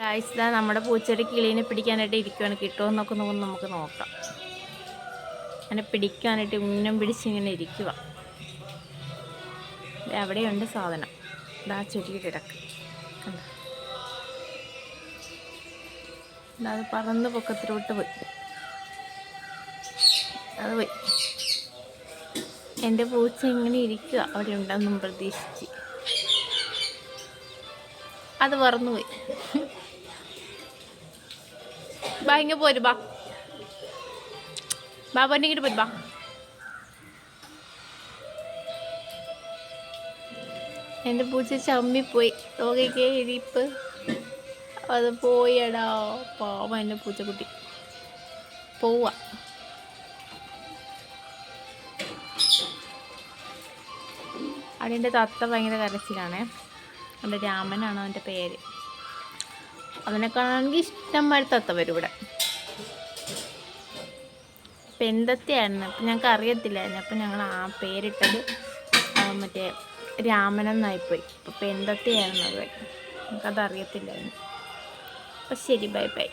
കാഴ്ച നമ്മുടെ പൂച്ചയുടെ കിളീനെ പിടിക്കാനായിട്ട് ഇരിക്കുകയാണ്. കിട്ടുമോ എന്നൊക്കെ നമുക്ക് നോക്കാം. അങ്ങനെ പിടിക്കാനായിട്ട് ഉന്നം പിടിച്ചിങ്ങനെ ഇരിക്കുക. അവിടെയുണ്ട് സാധനം. ഇതാ ചുരുക്കി കിടക്ക് കണ്ട. അത് പറന്ന് പൊക്കത്തിലോട്ട് പോയി. അത് പോയി. എൻ്റെ പൂച്ച ഇങ്ങനെ ഇരിക്കുക. അവിടെ ഉണ്ടെന്നും പ്രതീക്ഷിച്ച്. അത് പറന്നുപോയി. ബാ ഇങ്ങ് പോര്. ബാ ബാബോൻ്റെ ഇങ്ങോട്ട് പോര്. ബാ എൻ്റെ പൂച്ച ചമ്മിപ്പോയി. നോക്കിക്കേ ഇരിപ്പ്. അത് പോയടാ. പാവം എൻ്റെ പൂച്ചക്കുട്ടി പോവാ. അവിടെ എൻ്റെ തത്ത ഭയങ്കര കരച്ചിലാണേ. എൻ്റെ രാമനാണ് അവൻ്റെ പേര്. അവനെ കാണാണെങ്കിൽ ഇഷ്ടംമാതിരി തത്ത വരും ഇവിടെ. പെന്തത്തെയായിരുന്നു. അപ്പം ഞങ്ങൾക്ക് അറിയത്തില്ലായിരുന്നു. അപ്പം ഞങ്ങൾ ആ പേരിട്ടത് മറ്റേ രാമനെന്നായിപ്പോയി. അപ്പോൾ പെന്തത്തെയായിരുന്നു അത്. നമുക്കത് അറിയത്തില്ലായിരുന്നു. അപ്പം ശരി, ബൈ ബൈ.